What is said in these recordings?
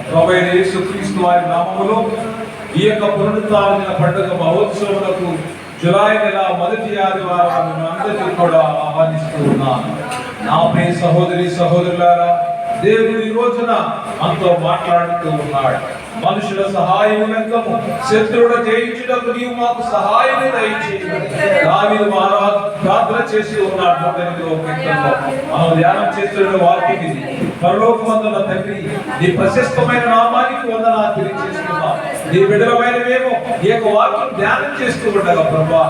ప్రభువైన యేసుక్రీస్తు వారి నామములో ఈ యొక్క పునరుత్థాన పండుగ మహోత్సవములకు జూలై నెల మొదటి ఆదివారం అందరికీ కూడా ఆహ్వానిస్తూ ఉన్నాను. నా ప్రియ సహోదరి సహోదరులారా, దేవుడు ఈ రోజున మనతో మాట్లాడుతూ ఉన్నాడు. మనుషుల సహాయం వెంకము శత్రువును జయించుటకు నీవు మాకు సహాయం దయచేయమని దావీదు మహారాజు ప్రార్థన చేసి ఉన్నాడు. మనం ధ్యానం చేస్తున్న వాక్యం ఇది. పరలోకమందున్న తండ్రి, నీ ప్రశస్తమైన నామానికి వందనాలు తెలియజేస్తున్నాం. నీ బిడ్డలమైన మేము ఈ యొక్క వాక్యం ధ్యానం చేస్తూ ఉండగా ప్రభా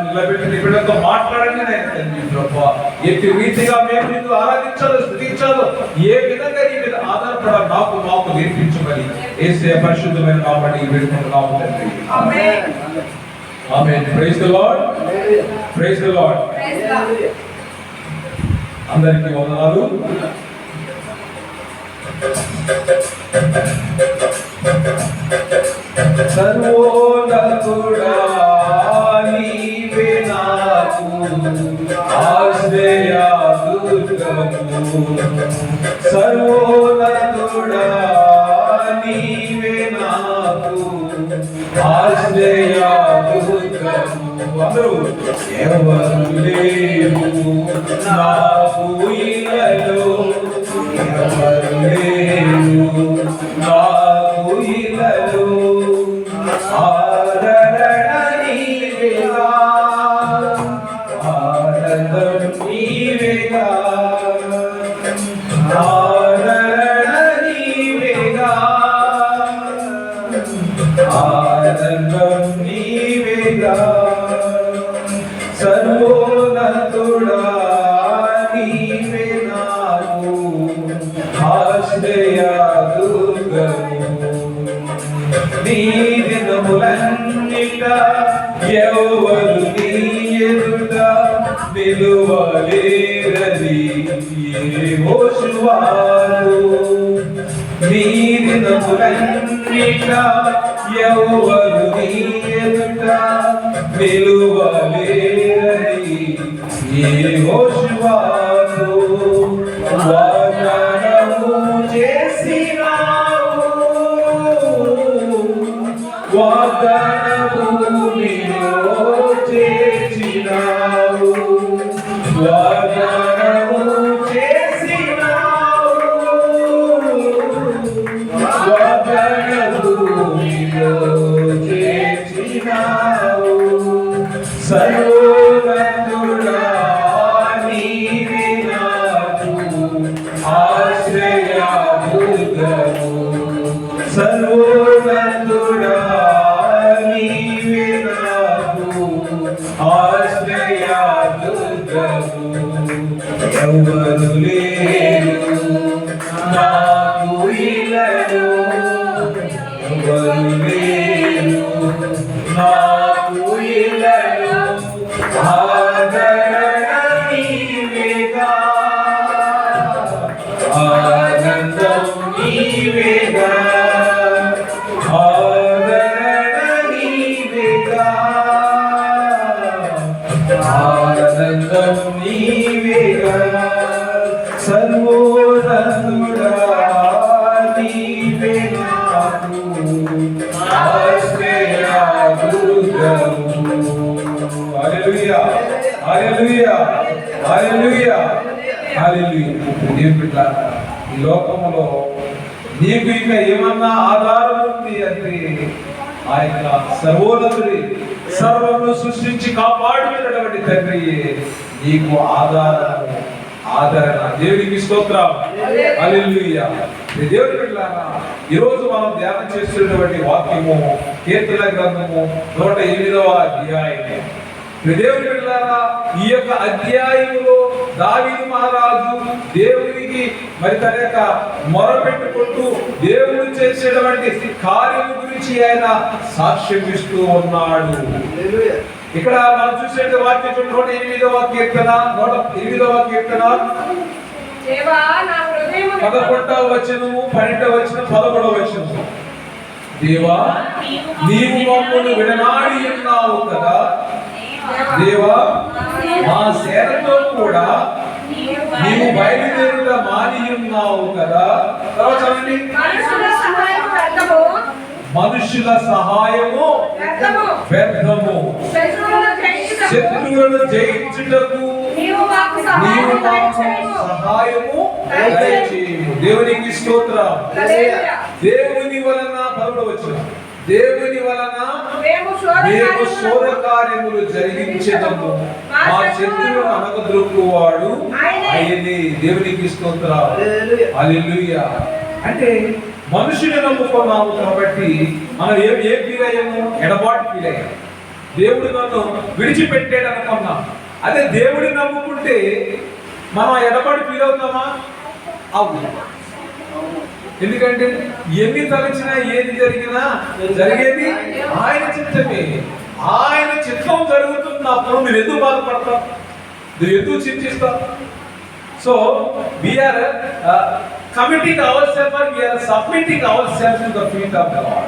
నిలబెట్టి నీ బిడ్డలతో మాట్లాడండి నేను తండ్రి. ప్రభా ఎట్టి రీతిగా మేము నిన్ను ఆరాధించాలో స్తుతించాలో ఏ విధంగా నీ మీద ఆధారపడ మాకు నేర్పించమని యేసయ్య పరిశుద్ధమైన నామమున వేడుకుంటున్నాము తండ్రి. Amen. Amen. Praise the Lord. Praise the Lord. అందరికీ వందనాలు. సర్వోన్నతుడా నీవే నాకు ఆశ్రయ దుర్గము. సర్వోన్నతుడా నీవే నాకు ఆశ్రయ దుర్గము. అందరూ ఎవరు లేరు నాకు ఇలలో, ఎవరు లేరు నాకు ఇలలో, ఆదరణ నీవేగా, ఆనందం నీవేగా, ఆదరణ నీవేగా, ఆనందం నీవేగా. సర్వోన్నతుడా నీవే నాకు ఆశ్రయ దుర్గము. నీ దినములన్నిట ఎవరు నీ ఎదుట నిలువలేరని యెహోషువాను. నీ దినములన్నిట ఎవరు నీ ఎదుట నిలువలేరని యెహోషువాను. వాగ్దానము చేసినావు, వాగ్దానము నీలో చేర్చినావు, వాగ్దానము చేసినావు, వాగ్దానము నీలో చేర్చినావు. సర్వోన్నతుడా నీవే నాకు ఆశ్రయ దుర్గము. సర్వోన్నతుడా నీవే నాకు ఆశ్రయ దుర్గము. ఎవరు లేరు నాకు ఇలలో, ఎవరు లేరు నాకు ఇలలో, ఆదరణ నీవేగా, ఆనందం నీవేగా, ఆదరణ నీవేగా, ఆనందం నీవేగా. సర్వోన్నతుడా నీవే నాకు ఆశ్రయ దుర్గము. హల్లెలూయా, హల్లెలూయా, హల్లెలూయా, హల్లెలూయా. దేవుడారా, ఈ లోకములో నీకు ఇంకా ఏమన్నా ఆధారం ఉంది అంటే ఆ యొక్క సర్వోన్నతుడి, సర్వమును సృష్టించి కాపాడుతున్నటువంటి తండ్రి నీకు ఆధారము, ఆదరణ. దేవునికి స్తోత్రం. హల్లెలూయా. దేవుని బిడ్డలారా, ఈ రోజు మనం ధ్యానం చేస్తున్నటువంటి వాక్యము కీర్తన గ్రంథము 108వ అధ్యాయము. దేవుని బిడ్డలారా, ఈ యొక్క అధ్యాయములో దావీదు మహారాజు దేవునికి మరి తన యొక్క మొరపెట్టుకుంటూ దేవుడు చేసేటువంటి కార్యం గురించి ఆయన సాక్ష్యం ఇస్తూ ఉన్నాడు. ఇక్కడ మనం చూసే వాక్యం 108వ కీర్తన 108వ కీర్తన 11వ వచనము 12వ వచనం 13వ వచనము. దేవా నీవు మమ్మల్ని విడనాడి ఉన్నావు కదా, దేవా మా సేనతో కూడా నీవు బయలుదేరుట మాని ఉన్నావు కదా. తర్వాత చదవండి. మనుషుల సహాయము వ్యర్థము, శత్రువులను జయించుటకు నీవు మాకు సహాయము దయచేయము. దేవునికి స్తోత్రం. దేవుని వలన పరుడు వచ్చిన దేవుని వలన మేము శోధ కార్యములు జరిగించెదము, మా శత్రువులను అనగద్రొక్కువాడు ఆయనే. దేవునికి స్తోత్రం. హల్లెలూయా. అంటే మనుషుని నమ్ముకున్నాము కాబట్టి మనం ఏ ఫీల్ అయ్యాము? ఎడబాటు ఫీల్ అయ్యాము. దేవుడు నన్ను విడిచిపెట్టాడు అనుకున్నాం. అదే దేవుడిని నమ్ముకుంటే మనం ఎడబాటు ఫీల్ అవుతామా? అవును. ఎందుకంటే ఎన్ని తలచినా ఏది జరిగినా జరిగేది ఆయన చిత్తమే. ఆయన చిత్తం జరుగుతున్నప్పుడు నువ్వు ఎందుకు బాధపడతావు? నువ్వు ఎందుకు చింతిస్తావు? So we are committing ourselves or we are submitting ourselves to the feet of the Lord.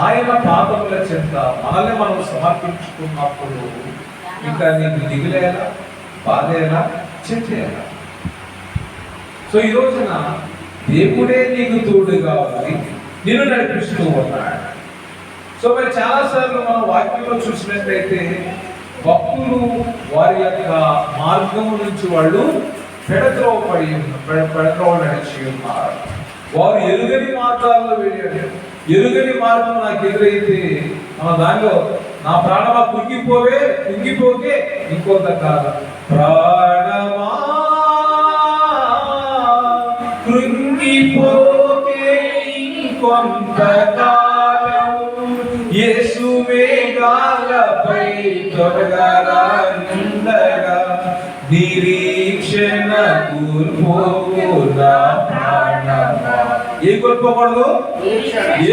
ఆయన పాదముల చెంత మనల్ని మనం సమర్పించుకున్నప్పుడు ఇంకా నీకు దిగులేలా, బాధేలా, చింతేలా. సో ఈ రోజున దేవుడే నీకు తోడుగా ఉంది, నిన్ను నడిపిస్తూ ఉన్నాడు. సో మరి చాలాసార్లు మనం వాక్యంలో చూసినట్లయితే భక్తులు వారి యొక్క మార్గము నుంచి వాళ్ళు పెడత్రోవ నడిచి ఉన్నారు. వారు ఎరుగని మార్గాల్లో వెళ్ళారు. ఎరుగని మార్గం నాకు ఎదురైతే మన దానిలో నా ప్రాణమా కుంగిపోకే ఇంకొంతకాలం ప్రాణమా కృంగిపోకే ఇంకొంతకాలం యేసు వేగాలపై త్వరగా రానుండగా నిరీక్షణ కోల్పోనా ప్రాణమా. ఏం కోల్పోకూడదు?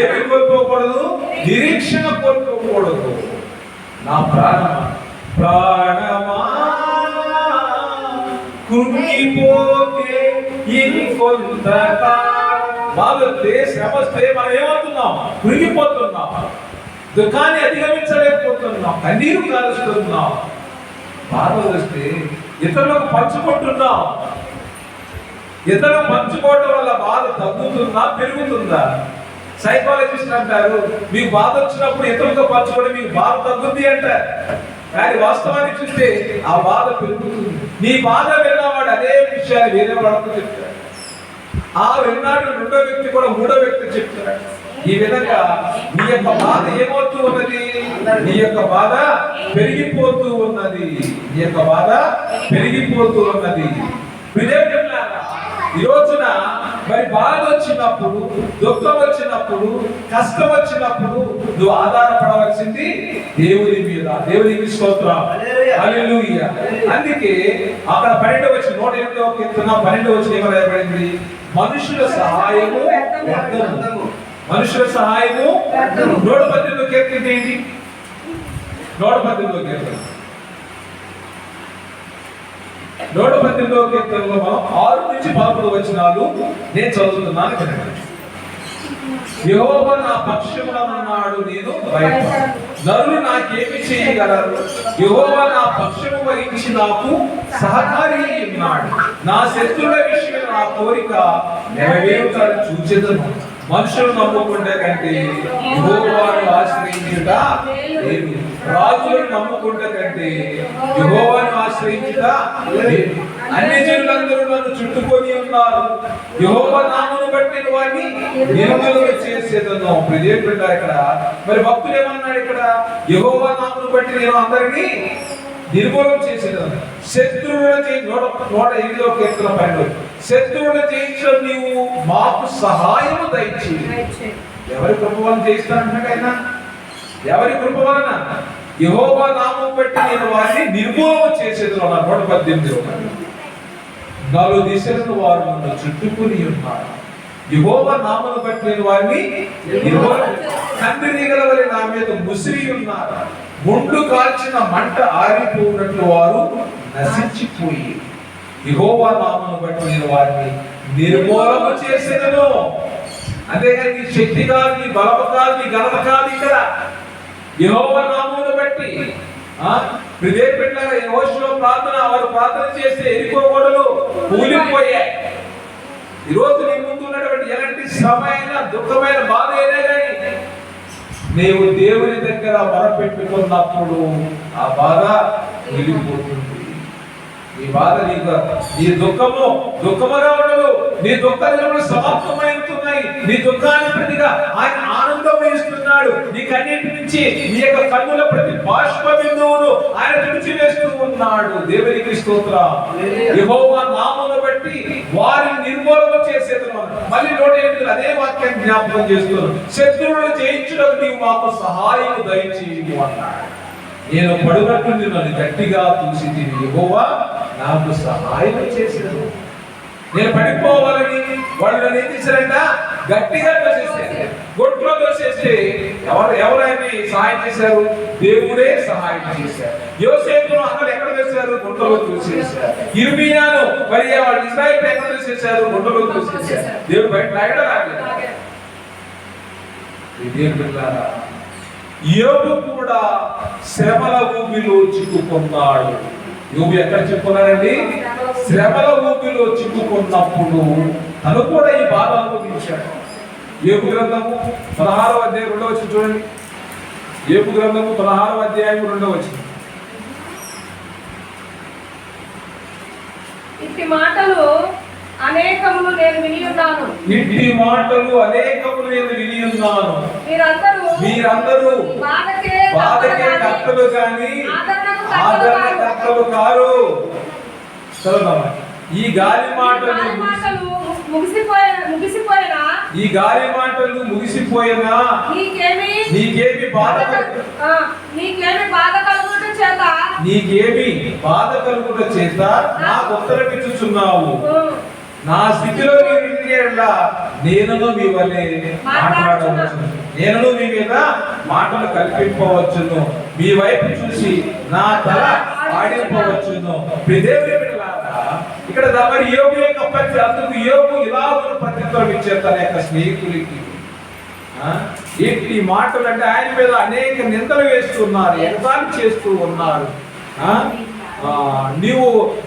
ఏమి కోల్పోకూడదు? నిరీక్షణ కోల్పోకూడదు. నా ప్రాణమా కృంగిపోకే ఇంకొంతకాలం. బాధొస్తే శ్రమస్తే మనం ఏమవుతున్నాం? కృంగిపోతున్నాం. దుఃఖాన్ని అధిగమించలేకపోతున్నాం. కన్నీరు కాలుస్తున్నాం. బాధ వస్తే ఇతరులకు పంచుకుంటున్నాం. ఇతరులకు పంచుకోవడం వల్ల బాధ తగ్గుతుందా పెరుగుతుందా? సైకాలజిస్ట్ అంటారు మీకు బాధ వచ్చినప్పుడు ఇతరులతో పంచుకోవడం మీకు బాధ తగ్గుద్ది అంటారు. కానీ వాస్తవాన్ని చూస్తే ఆ బాధ పెరుగుతుంది. నీ బాధ విన్నవాడు అదే విషయాలు వేరే వాళ్ళతో చెప్తాడు. ఆ విన్నాడు రెండో వ్యక్తి కూడా మూడో వ్యక్తి చెప్తాడు. ఈ విధంగా నీ యొక్క బాధ ఏమవుతూ ఉన్నది? నీ యొక్క బాధ పెరిగిపోతూ ఉన్నది. నీ యొక్క బాధ పెరిగిపోతూ ఉన్నది. ఈ రోజున మరి బాధ వచ్చినప్పుడు, దుఃఖం వచ్చినప్పుడు, కష్టం వచ్చినప్పుడు నువ్వు ఆధారపడవలసింది దేవుని మీద. దేవునికి స్తోత్రం. హల్లెలూయా. అందుకే అక్కడ 12వ వచనం 108వ కీర్తన 12వ వచనం ఏమని రాయబడింది? మనుషుల సహాయము వ్యర్థము. మనుషుల సహాయము 118వ కీర్తన ఏంటి? 118వ కీర్తన 118వ కీర్తనలో మనం 6 నుంచి 11 వచనాలు నేను చదువుతున్నాను వినండి. యెహోవా నా పక్షమున ఉన్నాడు, నేను భయపడను. నరులు నాకేమి చేయగలరు? యెహోవా నా పక్షము వహించి నాకు సహకారి ఉన్నాడు. నా శత్రువుల విషయం నా కోరిక నెరవేరుతాడు చూచెదను. మనుషులు నమ్ముకుంటే కంటే యెహోవాను ఆశ్రయించుట లేదు. రాజులను నమ్ముకుంటే కంటే యెహోవాను ఆశ్రయించుట లేదు. అన్ని జనులందరూ నన్ను చుట్టుకొని ఉన్నారు. యెహోవా నామమును బట్టి వారిని నిర్మూలన చేసేదను. ప్రియమైన ఇక్కడ మరి భక్తులు ఏమన్నాడు? ఇక్కడ యెహోవా నామమును బట్టి నేను అందరినీ నిర్మూలన చేసేదను. శత్రువులను 108వ కీర్తన 12 శత్రువులను జయించడం నీవు మాకు సహాయము దయచేయి. ఎవరి కృప వలన చేయిస్తానంటే ఆయన ఎవరి కృప వలన? యెహోవా నామమును బట్టి నేను వారిని నిర్మూలన చేసేదను అన్నారు 118. 4 దిశలను వారు నన్ను చుట్టుకుని ఉన్నారు. యెహోవా నామమును బట్టి నేను వారిని నిర్మూలన. కందిరీగల వలె నా మీద ముసిరి ఉన్నారు. గుండు కాల్చిన మంట ఆరిపోయినట్లు వారు నశించిపోయి. యెహోవా నామమును బట్టి నేను వారిని నిర్మూలన చేసేదను. అంతేగాని నీ శక్తి కాదు, నీ బలము కాదు, నీ ఘనత కాదు. ఇక్కడ యెహోవా నామమును బట్టి ఇదే పెట్టారు యెహోషువ ప్రార్థన, వారు ప్రార్థన చేస్తే ఎరికో గోడలు కూలిపోయాయి. ఈరోజు నీ ముందు ఉన్నటువంటి ఎలాంటి శ్రమ అయినా, దుఃఖమైన బాధ అయినా కానీ నీవు దేవుని దగ్గర మొరపెట్టుకున్నప్పుడు ఆ బాధ వెళ్ళిపోతుంది. నీ బాధ నీ దుఃఖముగా ఉండదు. నీ దుఃఖాలు సమాప్తమవుతున్నాయి. నీ దుఃఖాన్ని ప్రతిగా ఆయన ఆనందం ఇస్తున్నాడు. నీ కన్నీటి నుంచి నీ యొక్క కన్నుల ప్రతి బాష్ప బిందువును ఆయన తుడిచివేస్తూ ఉన్నాడు. దేవునికి స్తోత్రం. యెహోవా నామమును బట్టి వారిని నిర్మూలన చేసేదను. మళ్ళీ 108 అదే వాక్యాన్ని జ్ఞాపకం చేస్తున్నాను. శత్రువులను జయించుటకు నీవు మాకు సహాయం దయచేయు అన్నాడు. నేను పడునట్టు నన్ను గట్టిగా చూసి తిని యెహోవా నాకు సహాయం చేశాడు. నేను పడిపోవాలని వాళ్ళు నన్ను ఏం చేశారంట? గట్టిగా తోసేసారు. గొట్లో తోసేస్తే ఎవరైనా సహాయం చేశారు? దేవుడే సహాయం చేశారు. యోసేపును అక్కడ ఎక్కడ వేశారు? గుంటలో తోసేశారు. ఇర్మియాను మరి వాళ్ళు ఇశ్రాయేలు ఎక్కడ తోసేశారు? గుంటలో తోసేశారు. దేవుడు బయట రాగలేదు. యోబు కూడా శ్రమల ఊబిలో చిక్కుకున్నాడు. యోబు ఎక్కడ చిక్కుకున్నాడండి? శ్రమల ఊబిలో చిక్కుకున్నప్పుడు తను కూడా ఈ బాధ అనుభవించాడు. యోబు గ్రంథము 16వ అధ్యాయం 2వ వచనం చూడండి. యోబు గ్రంథము 16వ అధ్యాయం 2వ వచనం. ఇట్టి మాటలు అనేకములు నేను విని ఉన్నాను. ఇట్టి మాటలు అనేకములు నేను విని ఉన్నాను. మీరందరూ బాధకే కర్తలు గాని ఆదరణకర్తలు కారు. ఈ గాలి మాటలు ముగిసిపోయినా ఈ గాలి మాటలు ముగిసిపోయినా నీకేమి బాధ కలుగుట చేత నాకు ఉత్తరమిచ్చుచున్నావు. నా స్థితిలో నేను మీ వల్లే మాట్లాడవచ్చును. నేను మీ మీద మాటలు కల్పింపవచ్చును. మీ వైపు చూసి నా తల ఆడిపోవచ్చును. ఇక్కడ మరి యోబు యొక్క అందుకు యోబు ఇలా ప్రత్యుత్తరం ఇచ్చారు తన యొక్క స్నేహితుడికి. ఏంటి మాటలు అంటే ఆయన మీద అనేక నిందలు వేస్తున్నారు, ఎగతాళి చేస్తూ ఉన్నారు.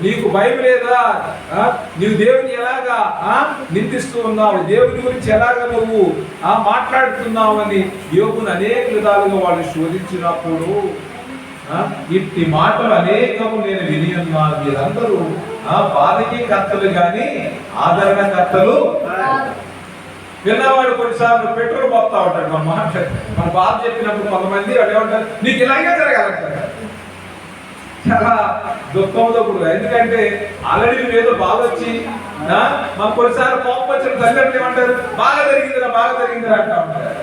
నీకు భయం లేదా? నీవు దేవుని ఎలాగా నిందిస్తూ ఉన్నావు? దేవుని గురించి ఎలాగా నువ్వు మాట్లాడుతున్నావు అని యోబును అనేక విధాలుగా వాళ్ళు శోధించినప్పుడు ఇట్టి మాటలు అనేకము నేను విని ఉన్నాను. మీరందరూ బాధకి కర్తలు గాని ఆదరణకర్తలు. విన్నవాడు కొన్నిసార్లు పెట్రోల్ పోతా ఉంటాడు. మన బాధ చెప్పినప్పుడు కొంతమంది వాడు ఏమంటారు, నీకు ఇలాగే జరగాలంటారు. చాలా దుఃఖంతో కూడా. ఎందుకంటే ఆల్రెడీ నువ్వు ఏదో బాధ వచ్చి మన కొన్నిసార్లు కోపం వచ్చిన తల్లిదండ్రులు ఏమంటారు, బాగా జరిగిందిరా అంటా ఉంటారు.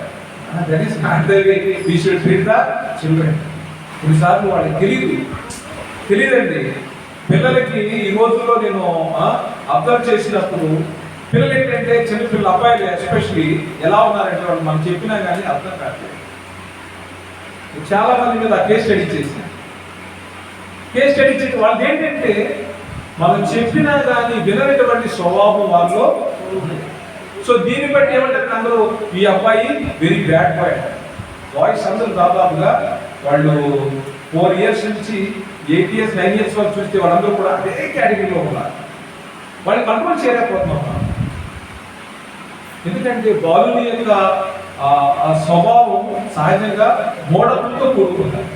That is not the way we should treat the children. కొన్నిసార్లు వాళ్ళకి తెలియదండి. పిల్లలకి ఈ రోజుల్లో నేను అబ్జర్వ్ చేసినప్పుడు పిల్లలు ఏంటంటే చిన్నపిల్లలు అబ్బాయిలు ఎస్పెషలీ ఎలా ఉన్నారంటే వాళ్ళు మనం చెప్పినా కానీ అర్థం కావట్లేదు. చాలా మంది మీద కేస్ స్టడీ చేసి వాళ్ళు ఏంటంటే మనం చెప్పినా కానీ వినటువంటి స్వభావం వాళ్ళలో. సో దీన్ని బట్టి ఏమంటారు అందరూ, ఈ అబ్బాయి వెరీ బ్యాడ్ బాయ్. బాయ్స్ అందరూ దాదాపుగా వాళ్ళు 4 years నుంచి 8 years 9 years వరకు చూస్తే వాళ్ళందరూ కూడా అదే కేటగిరీలో ఉన్నారు. వాళ్ళు కంట్రోల్ చేయలేకపోతున్నాం. ఎందుకంటే బాలుని యొక్క స్వభావం సహజంగా మోడలతో కూడుకుంటారు.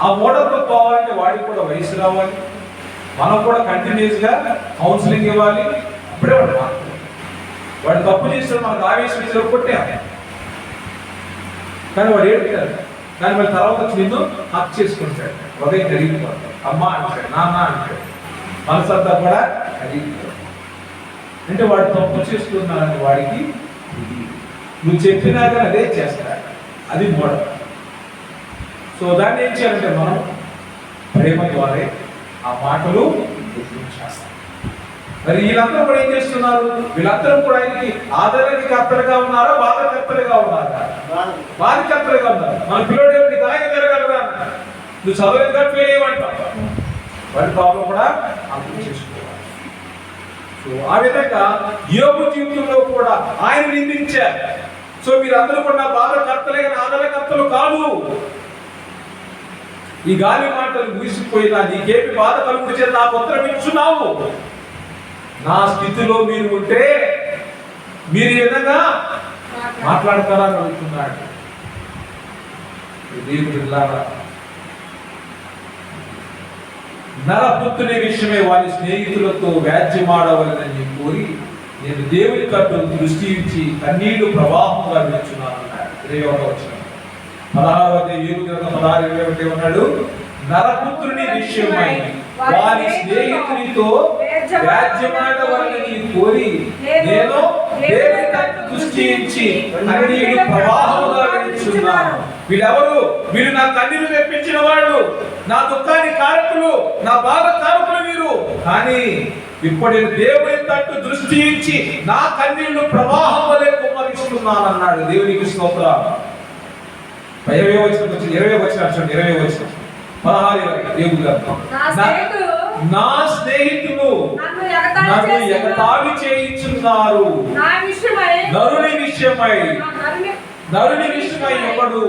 ఆ మోడల్తో పోవాలంటే వాడికి కూడా వయసు రావాలి. మనం కూడా కంటిన్యూస్గా కౌన్సిలింగ్ ఇవ్వాలి. అప్పుడే వాడు తప్పు చేస్తాడు, మనకు ఆవేశం ఇచ్చారు కొట్టాం. కానీ వాడు ఏడుతాడు. కానీ వాడి తర్వాత వచ్చి నిన్ను హక్ చేసుకుంటాడు. హృదయం కరిగిపోతాడు. అమ్మ అంటాడు, నాన్న అంటాడు. మనసంతా కూడా కరిగిపోతాడు. అంటే వాడు తప్పు చేస్తున్నాడని వాడికి నువ్వు చెప్పినా కానీ అదే చేస్తాడు. అది మోడల్. సో దాన్ని ఏం చేయాలంటే మనం ప్రేమ ద్వారా ఆ మాటలు చేస్తాం. మరి వీళ్ళందరూ కూడా ఏం చేస్తున్నారు? వీళ్ళందరూ కూడా ఆయనకి ఆదరణకర్తలుగా ఉన్నారా, బాధకర్తలుగా ఉన్నారా? బాధకర్తలుగా ఉన్నారు. మన పిల్లడు నీకు ఆయన జరగలరా, నువ్వు చదవలేదుగా ఫెయిల్ అయ్యమంటావు. వాడి ప్రాబ్లం కూడా అర్థం చేసుకోవాలి. సో ఆ విధంగా యోబు జీవితంలో కూడా ఆయన నిందించారు. సో మీరందరూ కూడా బాధకర్తలే కానీ ఆదరణకర్తలు కాదు. ఈ గాలి మాటలు ముగిసిపోయినా నీకేమి బాధ కలుగుచే నాకు ఉత్తరం ఇచ్చున్నావు. నా స్థితిలో మీరు ఉంటే మీరు ఈ విధంగా మాట్లాడతారా అని అడుగుతున్నాడు. దేవుడిలారా నరపుత్రుని విషయమే వారి స్నేహితులతో వ్యాజ్యమాడవలనని కోరి నేను దేవుని కట్టు దృష్టి ఇచ్చి కన్నీళ్లు ప్రవాహంగా విడుచున్నాను అన్నాడు. 21వ వచనం 16 ఉన్నాడు. నరపుత్రుని విషయమై వారి స్నేహితునితో వ్యాజ్యమాడవలనని కోరి నేను దేవుని కట్టు దృష్టి ఇచ్చి కన్నీళ్లు ప్రవాహంగా విడుచున్నాను. వీళ్ళెవరు? వీళ్ళు నా కన్నీళ్లు తెప్పించిన వాళ్ళు, నా దుఃఖాన్ని కారకులు, నా బాధ కారకులు వీరు. కానీ ఇప్పుడు దేవుని తట్టు దృష్టి ఇచ్చి నా కన్నీళ్లు ప్రవాహం వలె కుమ్మరిస్తున్నాను అన్నాడు. దేవునికి స్తోత్రం. 20వ వచనం 16 దేవుడు నా స్నేహితులు నన్ను ఎగతాళి చేయించున్నారు. నరుని విషయమై ఒకడు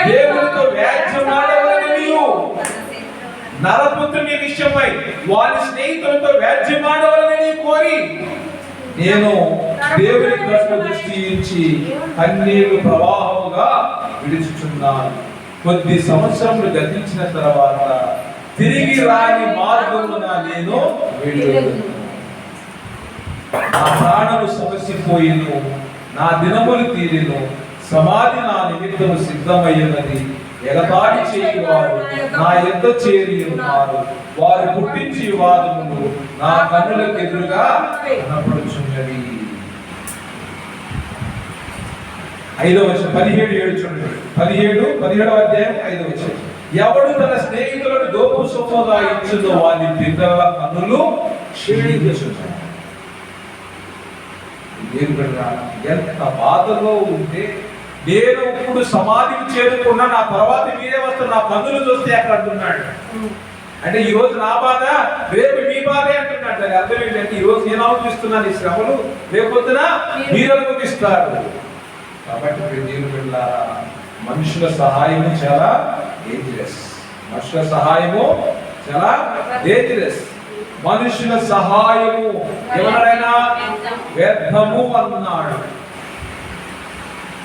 దేవునితో వ్యాజ్యమాడవలననియు నరపుత్రుని విషయమై వారి స్నేహితులతో వ్యాజ్యమాడవలనని కోరి నేను దేవుని కట్టు దృష్టి ఇచ్చి కన్నీళ్లు ప్రవాహముగా విడుచుచున్నాను. కొద్ది సంవత్సరములు గతించిన తర్వాత తిరిగి రాని మార్గమున నేను వెళ్ళుదును. నా ప్రాణము సమసిపోయిను, నా దినములు తీరిను, సమాధి నా నిమిత్తము సిద్ధమయ్యున్నది. ఎగతాళి చేయువారు నా యొద్ద చేరి ఉన్నారు, వారు పుట్టించి వాదములు నా కన్నులకు ఎదురుగా కనపడుచున్నవి. 5వ వచనం 17 చూడండి. 17వ అధ్యాయం 5వ వచనం. ఎవడు తన స్నేహితులను దోపు సొమ్ముగా ఇచ్చుదో వారి పిల్లల కన్నులు క్షీణించుచున్నాయి. ఎంత బాధలో ఉంటే నేను ఇప్పుడు సమాధికి చేరుకున్నా, నా తర్వాత మీరే వస్తారు, నా కన్నులు చూస్తే ఎక్కడ అంటున్నాడు. అంటే ఈ రోజు నా బాధ, రేపు మీ బాధే అంటున్నాడు. దాని అర్థం ఏంటంటే ఈ రోజు నేను అనుభవిస్తున్నాను ఈ శ్రమలు, రేపొద్దున మీరు అనుభవిస్తారు. కాబట్టి దేవుని బిడ్డలారా, మనుషుల సహాయము చాలా డేంజరస్. మనుషుల సహాయము చాలా డేంజరస్. మనుషుల సహాయము ఎవరైనా వ్యర్థము అన్నాడు.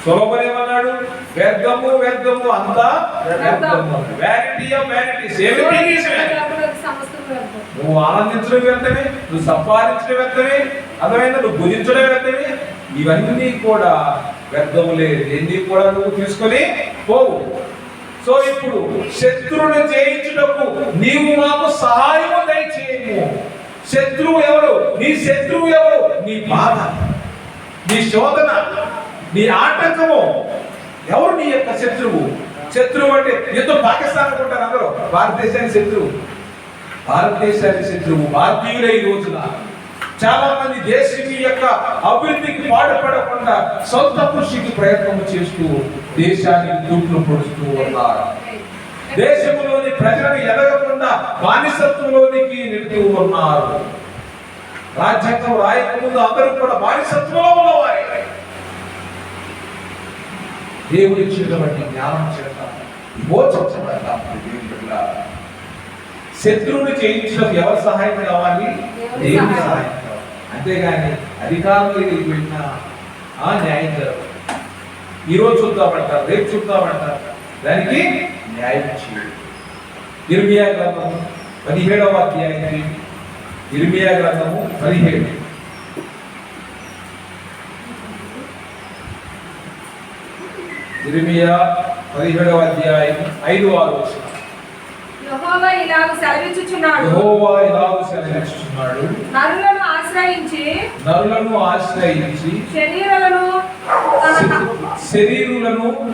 సొలొమోను ఏమన్నాడు? వ్యర్థము వ్యర్థము అంతా వ్యర్థము. Vanity of vanities, everything is నువ్వు ఆనందించడం వ్యర్థమే, నువ్వు సంపాదించడం వ్యర్థమే, అర్థమైందా? నువ్వు భుజించడం వ్యర్థమే. ఇవన్నీ కూడా వ్యర్థములే. ఎన్ని కూడా నువ్వు తీసుకొని పోవు. సో ఇప్పుడు శత్రువును జయించుటకు నీవు మాకు సహాయము దయచేయము. శత్రువు ఎవరు? నీ శత్రువు ఎవరు? నీ బాధ, నీ శోధన, నీ ఆటంకము. ఎవరు నీ యొక్క శత్రువు? శత్రువు అంటే ఎంతో పాకిస్తాన్ అనుకుంటారు అందరూ. భారతదేశానికి శత్రువు, భారతదేశానికి శత్రువు భారతీయులే. ఈ రోజున చాలా మంది దేశం యొక్క అభివృద్ధికి పాటుపడకుండా సొంత కృషికి ప్రయత్నం చేస్తూ దేశానికి తూట్లు పొడుస్తూ ఉన్నారు. దేశంలోని ప్రజలను ఎదగకుండా బానిసత్వంలోనికి నెడుతూ ఉన్నారు. రాజ్యాంగం రాయకముందు అందరూ కూడా బానిసత్వంలో ఉన్నవారే. దేవుడి ఇచ్చినటువంటి జ్ఞానం చేత విమోచించబడతాం. శత్రువుని జయించడం ఎవరి సహాయం కావాలి? దేవుని సహాయం కావాలి. అంతేగాని అధికారులు వెళ్ళిపోయినా న్యాయం జరగదు. ఈరోజు చూద్దామంటారు, రేపు చూద్దామంటారు, దానికి న్యాయం చేయాలి. ఇర్మియా గ్రంథము 17వ అధ్యాయం. ఇర్మియా గ్రంథము 17. ఇర్మియా 17వ అధ్యాయం 5-6 వచనం. యెహోవా ఇలాగు సెలవిచ్చుచున్నాడు. నరులను ఆశ్రయించి శరీరులను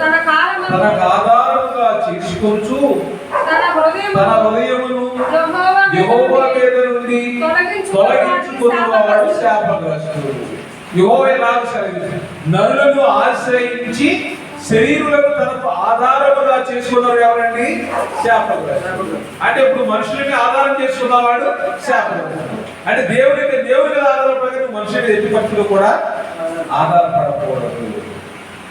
తన ఆధారముగా చేసుకొనుచు తన హృదయమును యెహోవా మీద నుండి తొలగించుకొనువాడు శాపగ్రస్తుడు. యెహోవా ఇలాగు సెలవిచ్చుచున్నాడు, నరులను ఆశ్రయించి శరీరులకు తనకు ఆధారముగా చేసుకున్నారు ఎవరండి? శాపగ్రస్తుడు. అంటే ఇప్పుడు మనుషులని ఆధారం చేసుకున్నవాడు శాపగ్రస్తుడు. అంటే దేవునికి ఆధారపడగా మనుషులు ఎట్టి పరిస్థితుల్లో కూడా ఆధారపడకూడదు.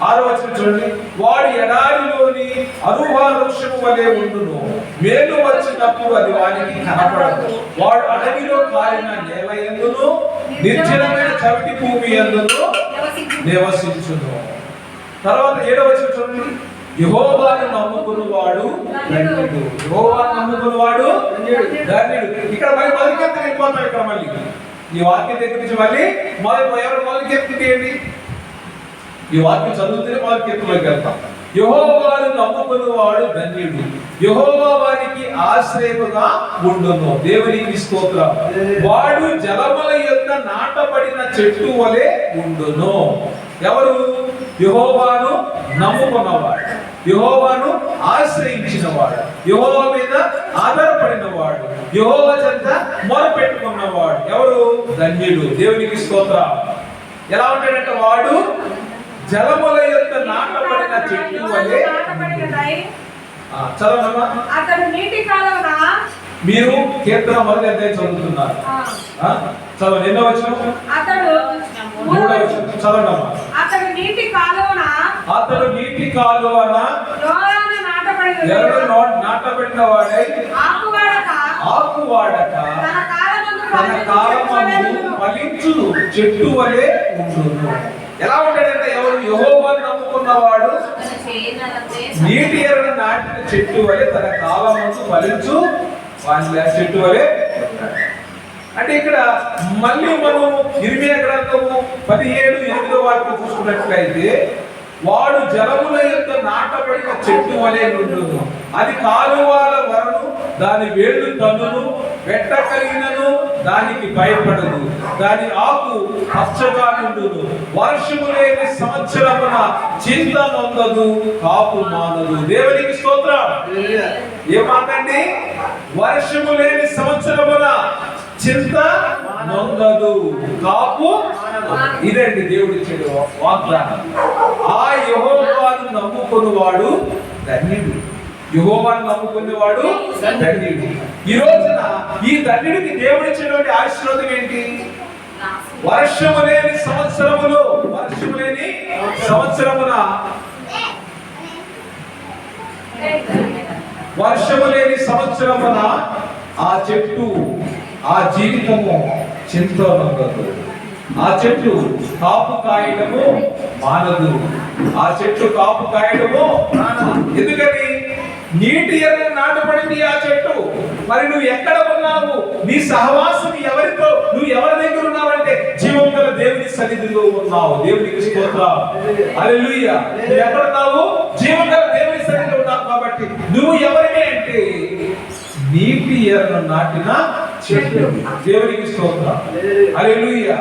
6వ వచనం చూడండి, వాడు ఎడారిలోని అరువా వృక్షము వలె ఉండును, మేలు వచ్చినప్పుడు అది వానికి కనపడదు. వాడు అడవిలో కాలిన నేల యందును నిర్జనమైన చవిటి భూమి యందును నివసించును. తర్వాత 7వ వచనం చూడండి, యెహోవాను నమ్ముకున్నవాడు ధన్యుడు. యెహోవాను నమ్ముకున్నవాడు ధన్యుడు. ఇక్కడ మళ్ళీ మొదలుకెత్తి వెళ్ళిపోతాడు. ఇక్కడ మళ్ళీ ఈ వాక్యం దగ్గర నుంచి మళ్ళీ ఎవరు మొదలుకెత్తింది? ఈ వాక్యం చదివితేనే మొదలుకెత్తులోకి వెళ్తాం. యెహోవాను నమ్ముకున్నవాడు ధన్యుడు, యెహోవా వారికి ఆశ్రయముగా ఉండును. దేవునికి స్తోత్రం. వాడు జలముల యొద్ద నాటబడిన చెట్టు వలె ఉండును. ఎవరు? యెహోవాను నమ్ముకున్నవాడు, యెహోవాను ఆశ్రయించిన వాడు, యెహోవా మీద ఆధారపడిన వాడు, యెహోవా చెంత మొరపెట్టుకున్నవాడు ఎవరు? ధన్యుడు. దేవునికి స్తోత్రం. ఎలా ఉంటాడంటే వాడు జలముల యొక్క నాటబడిన చెట్టు వలె. చదవమ్మా. అతడు నీటి కాలవన. మీరు కీర్తన మొదటి అధ్యాయం చదువుతున్నారు. చదవండి. ఎన్నో వచనం? అతడు 3వ వచనం చదవమ్మా. అతడు నీటి కాలవన. అతడు నీటి కాలువన నాటబడిన వాడై ఆకువాడక తన కాలమందు ఫలించు చెట్టు వలె ఉండును. ఎలా ఉంటాడంటే ఎవరు? యెహోవాను నమ్ముకున్నవాడు నీటి ఎర్ర నాటిన చెట్టు వలె తన కాలమందు ఫలించు చెట్టు వలె ఉంటాడు. అంటే ఇక్కడ మళ్ళీ మనం ఇర్మియా గ్రంథము 17:8 వాక్యం చూసుకున్నట్లయితే వాడు జలముల యొక్క నాటబడిన చెట్టు వలె ఉండును, అది కాలువల వరను దాని వేళ్ళు తన్నును, వెట్ట కలిగినను దానికి భయపడదు, దాని ఆకు పచ్చగా నుండును, వర్షము లేని సంవత్సరమున చింత నొందదు, కాపు మానదు. దేవునికి స్తోత్రం. ఏమాటండి? వర్షము లేని సంవత్సరమున చింత నొందదు, కాపు. ఇదండి దేవుడు ఇచ్చేది వాగ్దానం. ఆ యెహోవాను నమ్ముకున్నవాడు ధన్యుడు, యెహోవాను నమ్ముకునేవాడు ధన్యుడు. ఈ రోజున ఈ ధన్యుడికి దేవుడు ఇచ్చినటువంటి ఆశీర్వాదం ఏంటి? వర్షము లేని సంవత్సరములో, వర్షము లేని సంవత్సరమున, వర్షము లేని సంవత్సరమున ఆ చెట్టు, ఆ జీవితము చింతనొందదు, ఆ చెట్టు కాపు కాయడము మానదు, ఆ చెట్టు కాపు కాయడము మానదు. ఎందుకని? నీటి ఎర్ర నాటబడింది ఆ చెట్టు. మరి నువ్వు ఎక్కడ ఉన్నావు? నీ సహవాసం ఎవరితో? నువ్వు ఎవరి దగ్గర ఉన్నావంటే జీవం గల దేవుని సన్నిధిలో ఉన్నావు. దేవునికి స్తోత్రం. హల్లెలూయా. నువ్వు ఎక్కడ ఉన్నావు? జీవం గల దేవుని సన్నిధిలో ఉన్నావు. కాబట్టి నువ్వు ఎవరిని అంటే నీటి ఎర్ర నాటిన చెట్టు. దేవునికి స్తోత్రం. హల్లెలూయా.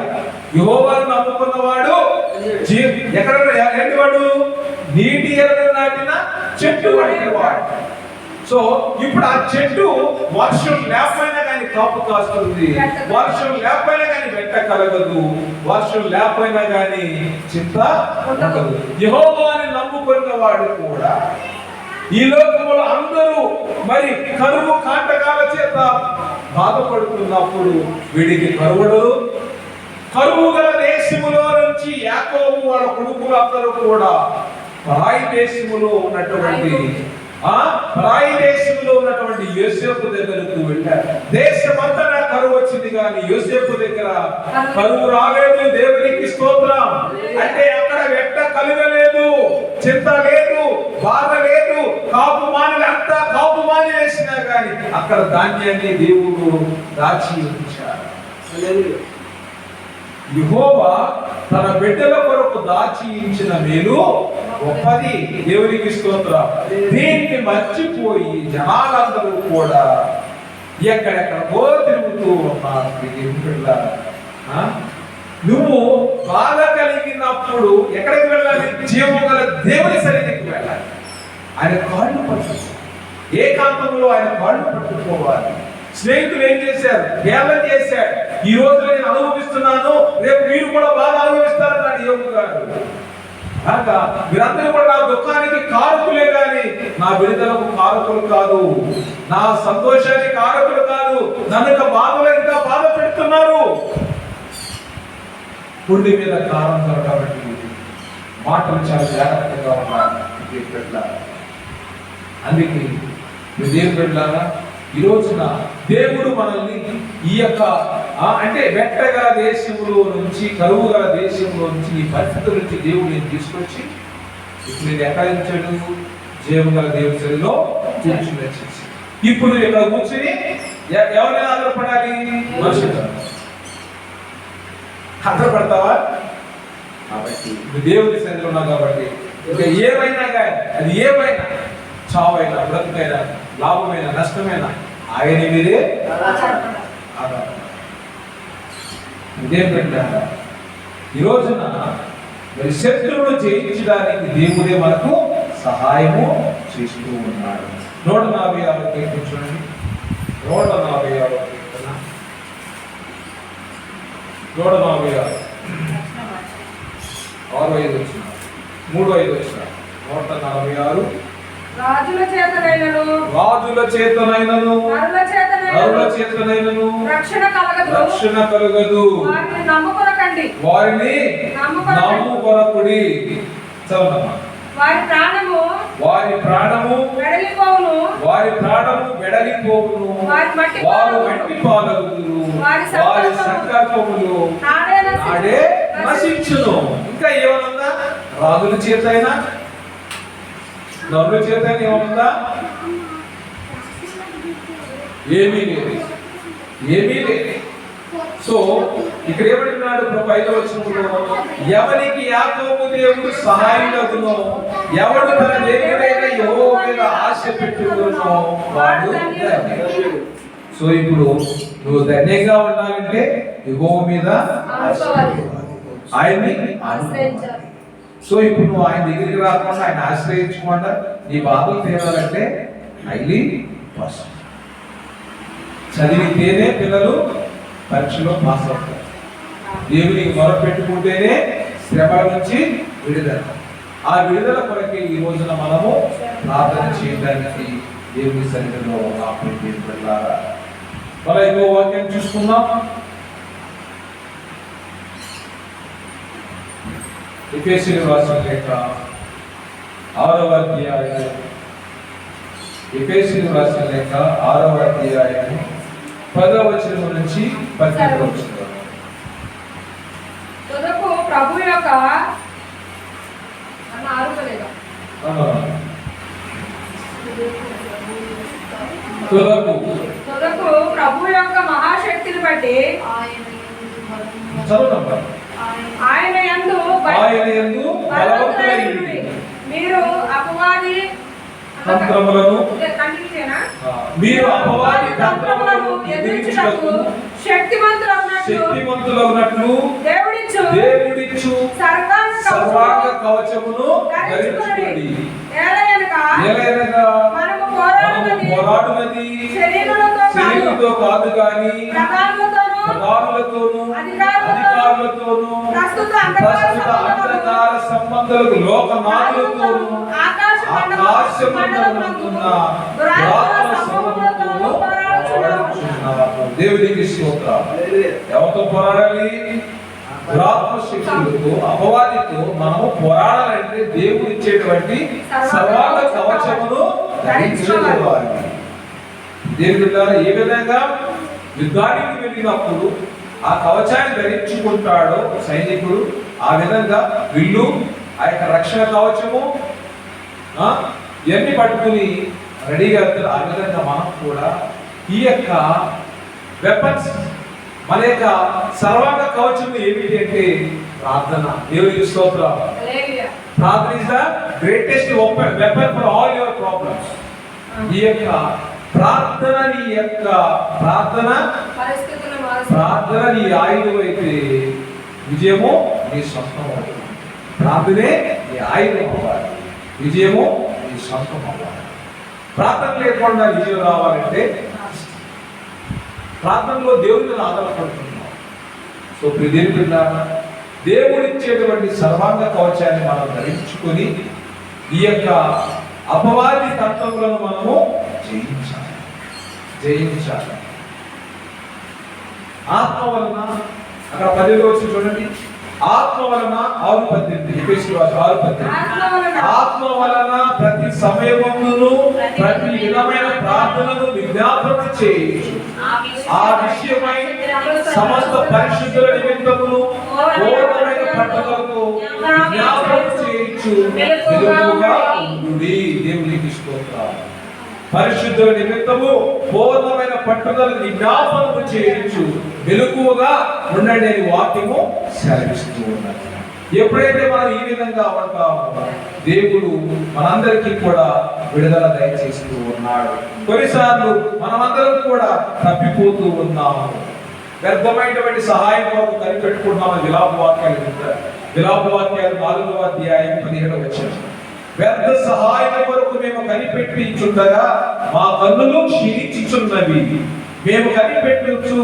యెహోవాను నమ్ముకున్నవాడు ఎక్కడ ఏంటి? వాడు నీటి ఎర్ర నాటిన చెట్టు వంటి వాడు. సో ఇప్పుడు ఆ చెట్టు వర్షం లేకపోయినా కానీ కాపు కాస్తుంది, వర్షం లేకపోయినా కానీ వెంట కలగదు, వర్షం లేకపోయినా కానీ చింత ఉండదు. యెహోవాను నమ్ముకున్న వాడు కూడా ఈ లోకంలో అందరూ మరి కరువు కాటకాల చేత బాధపడుతున్నప్పుడు వీడికి కరువుడు. కరువు గల దేశములో నుంచి యాకోబు వాళ్ళ కొడుకులు అందరూ కూడా పరాయి దేశములో ఉన్నటువంటి యోసేపు దగ్గరకు వెళ్ళారు. దేశమంతా కరువు వచ్చింది కానీ యోసేపు దగ్గర కరువు రాలేదు. దేవునికి స్తోత్రం. అంటే అక్కడ వెంట కలగలేదు, చింత లేదు, బాధ లేదు, కాపు మాని అంతా కాపు మాని వేసినా కానీ అక్కడ ధాన్యాన్ని దేవుడు దాచి ఉంచారు. యెహోవా తన బిడ్డల కొరకు దాచి ఉంచిన మేలు గొప్పది. దేవునికి స్తోత్రం. దీన్ని మర్చిపోయి జనాలందరూ కూడా ఎక్కడెక్కడికో తిరుగుతూ ఉన్నారు. నువ్వు బాధ కలిగినప్పుడు ఎక్కడికి వెళ్ళాలి? జీవము గల దేవుని సన్నిధికి వెళ్ళాలి. ఆయన కాళ్ళు పట్టుకో, ఏకాంతంలో ఆయన కాళ్ళు పట్టుకోవాలి. స్నేహితులు ఏం చేశారు? కేవలం చేశాడు. ఈ రోజు నేను అనుభవిస్తున్నాను, రేపు మీరు కూడా బాగా అనుభవిస్తారన్నాడు యోగు గారు. మీరందరూ కూడా నా దుఃఖానికి కారకులే కానీ నా విడుదలకు కారకులు కాదు, నా సంతోషానికి కారకులు కాదు. నన్ను బాధలో ఇంకా బాధ పెడుతున్నారు. పుండి మీద కారం కాబట్టి మాటలు చాలా జాగ్రత్తగా ఉండాలి. అందుకే దేవుని బిడ్డలారా, ఈ రోజున దేవుడు మనల్ని ఈ యొక్క అంటే వెట్టగల దేశంలో నుంచి, కరువు గల దేశంలో నుంచి, ఈ పరిస్థితుల నుంచి దేవుడు నేను తీసుకొచ్చి ఇప్పుడు నేను ఎక్కడ ఉంచాడు? జీవం గల దేవుని సరిలో కూర్చుని. ఇప్పుడు నువ్వు ఇక్కడ కూర్చుని ఎవరైనా ఆధారపడాలి? మనుషులు ఆధారపడతావా? కాబట్టి నువ్వు దేవుని సన్నిధిలో ఉన్నావు కాబట్టి ఇంకా ఏమైనా కానీ, అది ఏమైనా, చావైనా, బ్రతుకైనా, లాభమైనా, నష్టమైనా ఆయన మీదే ఆధారపడాలి. ఇదేంటంటే ఈ రోజున మరి శత్రువును జయించడానికి దేవుడే మనకు సహాయము చేస్తూ ఉన్నాడు. 146 కీర్తన చూడండి. 146 కీర్తన 146 6-5 వచ్చిన 3-5 వచ్చిన 146. రాజుల చేతనైనను నరుల చేతనైనను రక్షణ కలుగదు. వారిని నమ్ముకొనకుడి. చదవమ్మా. వారి ప్రాణము వెడలిపోవును. వారు మట్టి పాలగుదురు. వారి సంకల్పములు నాడే నశించును. ఇంకా ఏమన్నా? రాజుల చేత అయినా నరుల చేత ఏమన్నా? ఏమీ లేదు. సో ఇక్కడ ఏమంటున్నాడు ప్రభు 5వ వచనంలో, ఎవరికి యాకోబు దేవుడు సహాయుడగునో, ఎవడు తన దేవుడైన యెహోవా మీద ఆశ పెట్టుకొనునో వాడు ధన్యుడు. సో ఇప్పుడు నువ్వు ధన్యంగా ఉండాలంటే యెహోవా మీద ఆయన్ని ఆశ్రయించాలి. సో ఇప్పుడు నువ్వు ఆయన దగ్గరికి రాకుండా, ఆయన ఆశ్రయించకుండా నీ బాధలు తీరాలంటే హైలీ పాసిబుల్. చదివితేనే పిల్లలు పరీక్షలో పాస్ అవుతారు. దేవునికి మొరపెట్టుకుంటేనే శ్రమల నుంచి విడుదల. ఆ విడుదల కొరకే ఈ రోజున మనము ప్రార్థన చేయడానికి దేవుని సన్నిధిలో వెళ్ళారా. మన ఇంకో వాక్యం చూసుకుందాం. ఎఫెసీయులకు రాసిన లేఖ 6వ అధ్యాయం. ఎఫెసీయులకు రాసిన లేఖ 6వ అధ్యాయం 10వ వచనం నుంచి 12వ వచనం. తుదకు ప్రభు యొక్క మహాశక్తిని బట్టి ఆయన యందు బలవంతులైయుడి. మీరు అపవాది తంత్రములను ఎదిరించుటకు శక్తిమంతులగునట్లు దేవుడిచ్చు సర్వాంగ కవచమును ధరించుకోండి. ఏలయనగా మనము పోరాడునది శరీరులతో కాదు గాని ప్రధానులతోనూ అధికారులతోనూ ప్రస్తుత అంధకార సంబంధాలకు లోకనాథులతోనూ దేవునికి స్తోత్రం. ఎవరితో పోరాడాలి? దురాత్మ శక్తులతో, అపవాదితో మనము పోరాడాలంటే దేవుడు ఇచ్చేటువంటి సర్వాంగ కవచమును ధరించుకోవాలి. దేవుడి ద్వారా ఏ విధంగా యుద్ధానికి వెళ్ళినప్పుడు ఆ కవచాన్ని ధరించుకుంటాడో సైనికుడు, ఆ విధంగా విల్లు, ఆ యొక్క రక్షణ కవచము ఇవన్నీ పట్టుకుని రెడీగా వెళ్తారు. ఆ విధంగా మనం కూడా ఈ యొక్క వెపన్స్, మన యొక్క సర్వాంగ కవచం ఏమిటి అంటే ప్రార్థన. దేవునికి స్తోత్రం. ప్రార్థన is the greatest weapon for all your problems. ఈ యొక్క ప్రార్థన, నీ యొక్క ప్రార్థన నీ ఆయుధం అయితే విజయము నీ సొంతం అవుతుంది. ప్రార్థనే నీ ఆయుధం అవ్వాలి, విజయము నీ సొంతం అవ్వాలి. ప్రార్థన లేకుండా విజయం రావాలంటే ప్రార్థనలో దేవుని మీద ఆధారపడుతున్నాం. సో దేవుడిచ్చేటువంటి సర్వాంగ కవచాన్ని మనం ధరించుకొని ఈ యొక్క అపవాది తత్వములను మనము జయించాలి. ఆత్మ వలన, అక్కడ 10వ వచనం చూడండి, ఆత్మ వలన 6:18 ఎఫెసీయులకు రాసిన 6:18 ఆత్మ వలన ప్రతి సమయమును ప్రతి విధమైన ప్రార్థనను విజ్ఞాపన చేయొచ్చు. ఆ విషయమై సమస్త పరిశుద్ధుల నిమిత్తమును పూర్ణమైన పట్టుదలకు విజ్ఞాపన చేయొచ్చు. మెలకువగా ఉండుడి. దేవునికి స్తోత్రం. పరిశుద్ధుల నిమిత్తము పూర్ణమైన పట్టుదలకు విజ్ఞాపనము చేయొచ్చు. మెలకువగా ఉండండి అని వాక్యము సెలవిస్తూ ఉన్నది. ఎప్పుడైతే మనం ఈ విధంగా ఉంటామో దేవుడు మనందరికీ కూడా విడుదల దయచేస్తూ ఉన్నాడు. కొన్నిసార్లు మనమందరం కూడా తప్పిపోతూ ఉన్నాము. వ్యర్థమైనటువంటి సహాయం కొరకు కనిపెట్టుకుంటున్నామని విలాపవాక్యాలు వింటారు. విలాపవాక్యాలు 4వ అధ్యాయం 17వ వచనం. వ్యర్థ సహాయం కొరకు మేము కనిపెట్టించుండగా మా కన్నులు క్షీణించుచున్నవి. మేము కనిపెట్టుచు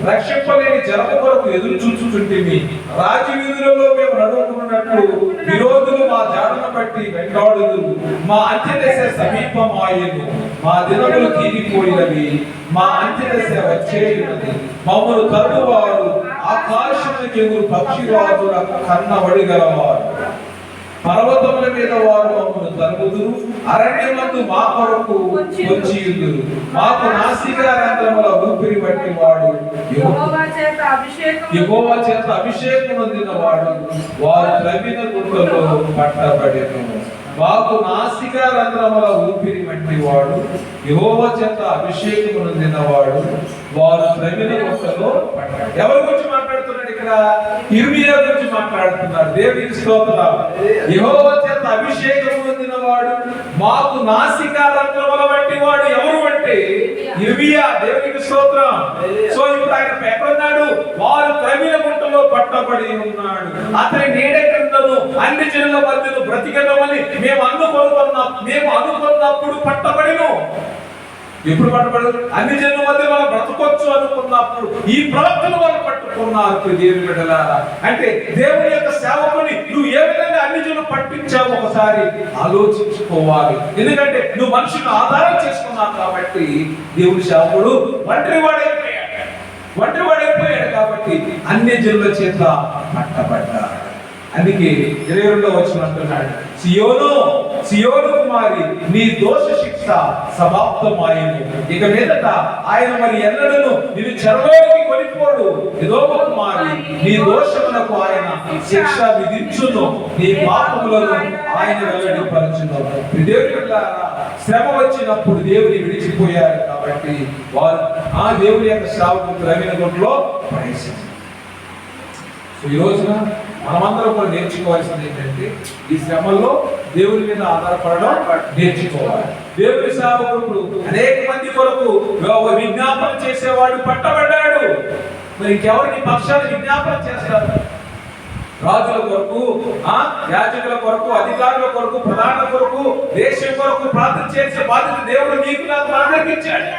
రక్షింపలేని జనము కొరకు ఎదురు చూచుచుంటిమి. రాజవీధులలో మేము నడువుకున్నట్లు విరోధులు మా జాడను బట్టి వెంటాడుదురు. మా అంత్యదశ సమీపమాయెను. మా దినములు తీరిపోయినవి. మా అంత్యదశ వచ్చేయున్నది. మమ్మల్ని తరువారు ఆకాశమునకు ఎగురు పక్షిరాజుల కన్నబడిగలవారు. పర్వతముల మీద వారు మమ్మల్ని తరుముదురు. అరణ్యమందు మా కొరకు వచ్చియుందురు. మాకు నాసికారంధ్రముల ఊపిరి బట్టి వాడు యెహోవా చేత అభిషేకం పొందిన వాడు. వారు త్రవ్విన గుంటలో పట్టబడెను. మాకు నాసికారంధ్రముల ఊపిరి బట్టి వాడు యెహోవా చేత అభిషేకం పొందిన వాడు. వారు త్రవ్విన గుంటలో పట్టబడెను. ఎవరి గురించి మాట్లాడుతున్నాడు ఇక్కడ? ఇర్మియా గురించి మాట్లాడుతున్నాడు. దేవునికి స్తోత్రం. యెహోవా చేత అభిషేకం పొందిన వాడు, మాకు నాసికారంధ్రముల బట్టి వాడు ఎవరు అంటే ఇర్మియా. దేవునికి స్తోత్రం. సో ఇప్పుడు ఆయన ఎక్కడున్నాడు? వారు త్రవ్విన గుంటలో పట్టబడి ఉన్నాడు. అతని నీడ క్రిందను అన్ని జనుల మధ్యను బ్రతికెదమని మేము అనుకున్నప్పుడు పట్టబడిను. ఎప్పుడు పట్టబడు? అన్ని జనుల మధ్య మనం బ్రతకొచ్చు అనుకున్నప్పుడు ఈ ప్రవక్తలు వాళ్ళు పట్టుకున్నారు. దేవుని బిడ్డలారా, అంటే దేవుని యొక్క సేవకుని నువ్వు ఏ విధంగా అన్ని జనులు పట్టించావు ఒకసారి ఆలోచించుకోవాలి. ఎందుకంటే నువ్వు మనుషులను ఆధారం చేసుకున్నావు కాబట్టి దేవుని సేవకుడు ఒంటరివాడైపోయాడు కాబట్టి అన్ని జనుల చేత పట్టబడ్డాడు. అందుకే 22వ వచనం అంటున్నాడు, సియోను కుమారి నీ దోష శిక్ష సమాప్తమాయెను. ఇక మీదట ఆయన మరి ఎన్నడను నిన్ను చెరలోకి కొనిపోడు. ఎదోము కుమారి నీ దోషములకు ఆయన శిక్ష విధించును. నీ పాపములను ఆయన వెల్లడిపరచును. దేవుని బిడ్డలారా, శ్రమ వచ్చినప్పుడు దేవుని విడిచిపోయారు కాబట్టి వారు ఆ దేవుని యొక్క సేవకు త్రవ్విన గుంటలో పడేశారు. ఈ రోజున మనమందరం కూడా నేర్చుకోవాల్సింది ఏంటంటే ఈ శ్రమల్లో దేవుని మీద ఆధారపడడం నేర్చుకోవాలి. దేవుని సేవకుడు అనేక మంది కొరకు విజ్ఞాపన చేసేవాడు పట్టబడ్డాడు. మరి ఇంకెవరికి పక్షాలు విజ్ఞాపన చేస్తారు? రాజుల కొరకు, యాజకుల కొరకు, అధికారుల కొరకు, ప్రధానుల కొరకు, దేశం కొరకు ప్రార్థన చేసే బాధ్యత దేవుడు నీకు నాకు అందరికీ ఇచ్చాడు.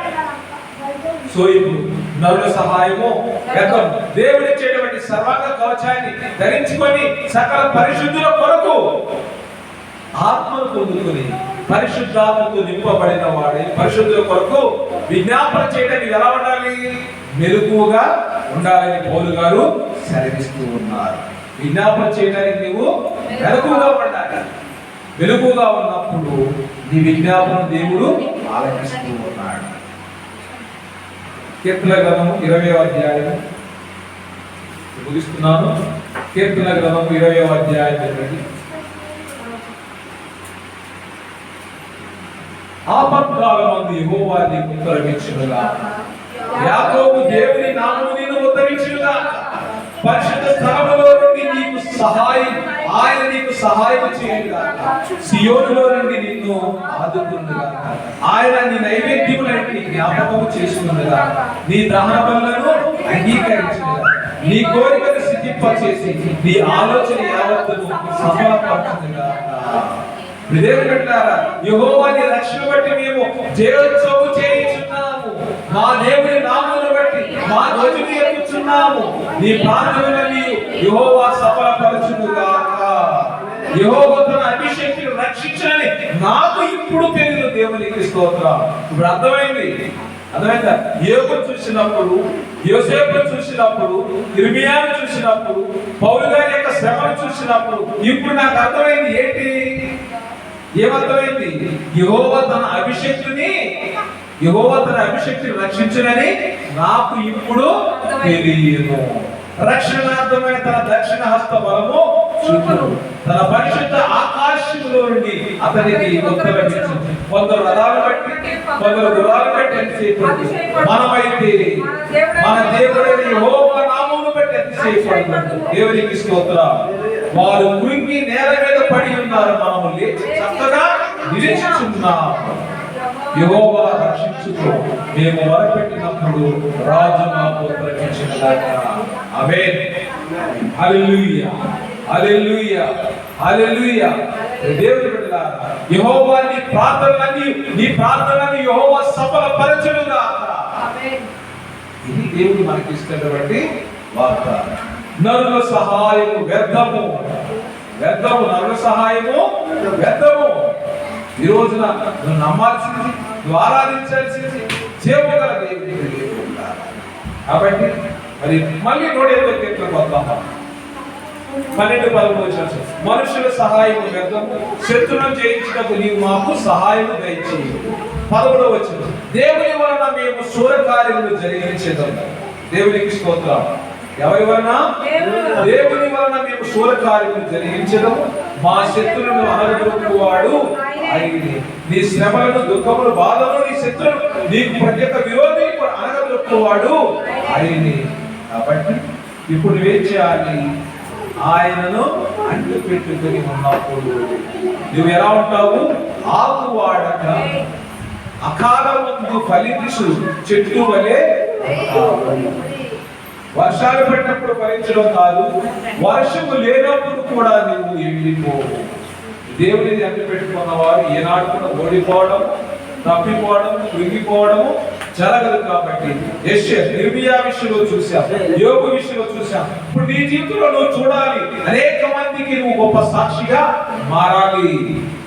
సో ఇప్పుడు నరుల సహాయము గతం దేవుడు ఇచ్చేటువంటి సర్వాంగ కవచాన్ని ధరించుకొని సకల పరిశుద్ధుల కొరకు ఆత్మను పొందుకుని పరిశుద్ధాత్మతో నింపబడిన వాడే పరిశుద్ధుల కొరకు విజ్ఞాపన చేయడానికి ఎలా ఉండాలి? మెలకువగా ఉండాలని పౌలు గారు సెలవిస్తూ ఉన్నారు. విజ్ఞాపన చేయడానికి నువ్వు మెలకువగా ఉండాలి. మెలకువగా ఉన్నప్పుడు నీ విజ్ఞాపన దేవుడు ఆలకిస్తూ ఉన్నాడు. కీర్తన గ్రంథము 20వ అధ్యాయం ముగిస్తున్నాను. కీర్తన గ్రంథము 20వ అధ్యాయం ఆపత్కాలమందు యెహోవా నీకు ఉత్తరమిచ్చునుగాక. యాకోబు దేవుని నామము నిన్ను ఉత్తరించునుగాక. పరిశుద్ధ స్థలములో నుండి నీకు సహాయం ఆయన నీకు సహాయం చేయనుగాక. సియోనులో నుండి నిన్ను ఆదుకునుగాక. ఆయన నీ నైవేద్యములన్నిటిని జ్ఞాపకము చేసుకునుగాక. నీ దహన బలులను అంగీకరించునుగాక. నీ కోరికను సిద్ధింపచేసి నీ ఆలోచన యావత్తును సఫలపరచునుగాక. దేవుని బిడ్డలారా, యెహోవాని రక్షణ బట్టి మేము జయోత్సవం చేయించున్నాము. మా దేవుని నామమును బట్టి మా ధ్వజము ఎత్తుచున్నాము. నీ ప్రార్థనలను యెహోవా సఫలపరచునుగాక. యెహోవా తన అభిషేకుని రక్షించని నాకు ఇప్పుడు తెలియదు. దేవునికి స్తోత్రం. ఇప్పుడు అర్థమైంది. అర్థమైందా? యోబును చూసినప్పుడు, యోసేపును చూసినప్పుడు, ఇర్మియాను చూసినప్పుడు, పౌలు గారి యొక్క శ్రమను చూసినప్పుడు ఇప్పుడు నాకు అర్థమైంది ఏంటి? ఏమర్థమైంది? యెహోవా తన అభిషేక్తుని రక్షించునని నాకు ఇప్పుడు తెలియను. రక్షణార్థమైన తన దక్షిణ హస్త బలము చూపును, తన పరిశుద్ధ ఆకాశంలో నుండి అతనికి ఉత్తరమిచ్చింది. కొందరు రథాలు బట్టి, కొందరు గుర్రాలు బట్టి అతిశయపడుతుంది. మనమైతే మన దేవుడైన యెహోవా నామమును బట్టి అతిశయపడుతుంది. దేవునికి స్తోత్రం. వారు మునిగి నేల మీద పడి ఉన్నారు, మనము లేచి చక్కగా నిరీక్షిస్తున్నాము. యెహోవా రక్షించుకో, మేము మొరపెట్టినప్పుడు రాజు మాకు రక్షించుగాక. ఆమేన్. హల్లెలూయా, హల్లెలూయా, హల్లెలూయా. దేవుని బిడ్డలారా, యెహోవా నీ ప్రార్థనలను యెహోవా సఫలపరచునుగాక. ఆమేన్. ఇది దేవుడు మనకి ఇస్తున్నటువంటి వార్త. నరుల సహాయము వ్యర్థము, నరుల సహాయము వ్యర్థము. ఈ రోజున నువ్వు నమ్మాల్సింది, నువ్వు ఆరాధించాల్సింది చేయగల దేవుని ఉండాలి. కాబట్టి మరి మళ్ళీ 108వ కీర్తనకు వద్దాం. 12-13 మనుషుల సహాయము వ్యర్థము, శత్రువులను జయించుటకు నీవు మాకు సహాయము దయచేయి. 11వ వచనం, దేవుని వలన మేము శూరకార్యములు జరిగించేదము. దేవునికి స్తోత్రం. ఎవరి వలన? దేవుని వలన మేము శూరకార్యములు జరిగించడము, మా శత్రువులను అనగదొక్కువాడు ఆయనే. నీ శ్రమలను, దుఃఖములు, బాధలను, నీ శత్రువులు, నీకు ప్రత్యేక విరోధిని అనగదొక్కువాడు ఆయనే. కాబట్టి ఇప్పుడు నువ్వేం చేయాలి? ఆయనను అంటు పెట్టుకుని ఉన్నప్పుడు నువ్వు ఎలా ఉంటావు? ఆకు వాడక అకాలమందు ఫలించు చెట్టు వలె. వర్షాలు పడినప్పుడు ఫలించడం కాదు, వర్షము లేనప్పుడు కూడా నువ్వు ఎండిపోవు. దేవుడిని అంటు పెట్టుకున్న వారు ఏనాడు కూడా ఓడిపోవడం, తప్పిపోవడం, కృంగిపోవడము జరగదు. కాబట్టి ఇర్మియా విషయంలో చూసాం, యోబు విషయంలో చూసాం. ఇప్పుడు నీ జీవితంలో నువ్వు చూడాలి, అనేక మందికి నువ్వు గొప్ప సాక్షిగా మారాలి.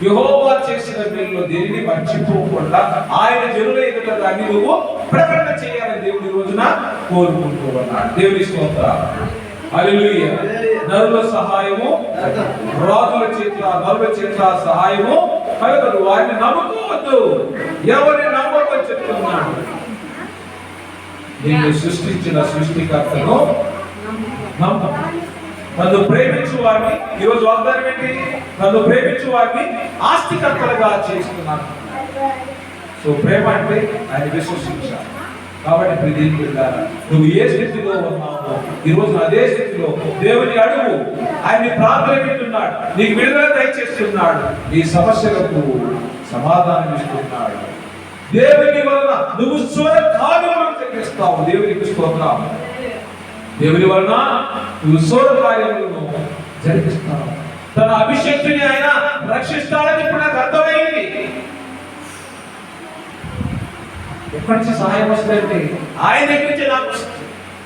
యెహోవా చేసిన మేలులో దేనిని మర్చిపోకుండా ఆయన జనుల ఎదుట దాన్ని నువ్వు ప్రకటన చేయాలని దేవుడి రోజున కోరుకుంటూ ఉన్నాడు. దేవుని స్తోత్రం. హల్లెలూయా. నరుల సహాయము, రాజుల చేతుల సహాయము కలగదు. వారిని నమ్ముకోవద్దు, ఎవరిని నమ్మకం చెప్తున్నాడు. నిన్ను సృష్టించిన సృష్టికర్తను నమ్ము. నన్ను ప్రేమించు వారిని, ఈరోజు వాగ్దానం ఏంటి? నన్ను ప్రేమించు వారిని ఆస్తికర్తలుగా చేస్తున్నాను. సో ప్రేమ అంటే ఆయన విశ్వసించాలి. కాబట్టి నువ్వు ఏ స్థితిలో ఉన్నావో ఈరోజు అదే స్థితిలో దేవుని అడుగు. ఆయన్ని ప్రార్థన పెట్టున్నాడు, నీకు విడుదల దయచేస్తున్నాడు, నీ సమస్యలకు సమాధానం ఇస్తున్నాడు. దేవుని వలన నువ్వు శూరకార్యములను జరిగిస్తావు. దేవునికి స్తోత్రం. దేవుని వలన నువ్వు శూరకార్యములను జరిగిస్తావు. తన అభిషేక్తుని ఆయన రక్షిస్తాడని ఇప్పుడు నాకు అర్థమైంది. ఎక్కడి నుంచి సహాయం వస్తుందంటే ఆయన దగ్గర నుంచి నాకు వస్తుంది.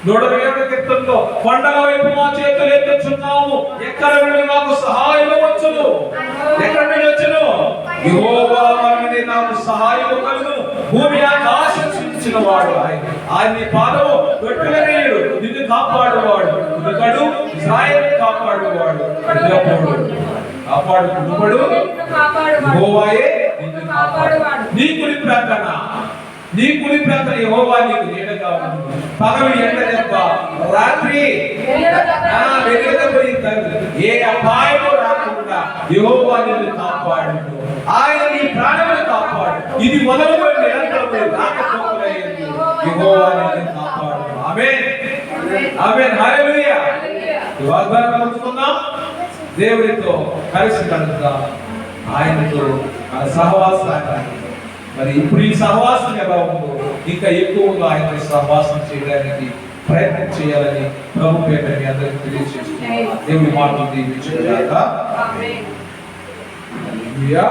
120వ కీర్తనలో కొండల వైపు మా చేతులు ఎత్తుచున్నాము, ఎక్కడ నుండి మాకు సహాయం వచ్చును? ఎక్కడి నుండి వచ్చును? యెహోవా నుండి నాకు సహాయం కలుగును. భూమి ఆకాశం సృష్టించిన వాడు ఆయన. ఆయన పాదము గట్టులనేయుడు, నిన్ను కాపాడువాడు. ఎందుకడు ఇశ్రాయేలును కాపాడువాడు. కాపాడుకునుడు యెహోవాయే నిన్ను కాపాడువాడు. నీ కుడి ప్రార్థన యెహోవా నీకు నీడగా ఉండును. పగలు ఎండ దెబ్బ, రాత్రి ఏ అపాయము రాకుండా యెహోవా నిన్ను కాపాడును. ఆయన నీ ప్రాణమును కాపాడు. ఇది మొదలుకొని నిరంతరము రాకపోకలయ్యింది. యెహోవా నిన్ను కాపాడును. ఆమేన్, ఆమేన్, హల్లెలూయా. వాగ్దానం పొందుకుందాం, దేవునితో కలిసి గడుపుదాం, ఆయనతో మన సహవాసాన్ని. మరి ఇప్పుడు ఈ సహవాసం ఎలా ఉందో ఇంకా ఎక్కువగా ఆయన సహవాసం చేయడానికి ప్రయత్నం చేయాలని ప్రభు పేట మీ అందరికీ తెలియజేస్తున్నాను. దేవుని మాటలు దీవించుగాక. హల్లెలూయా.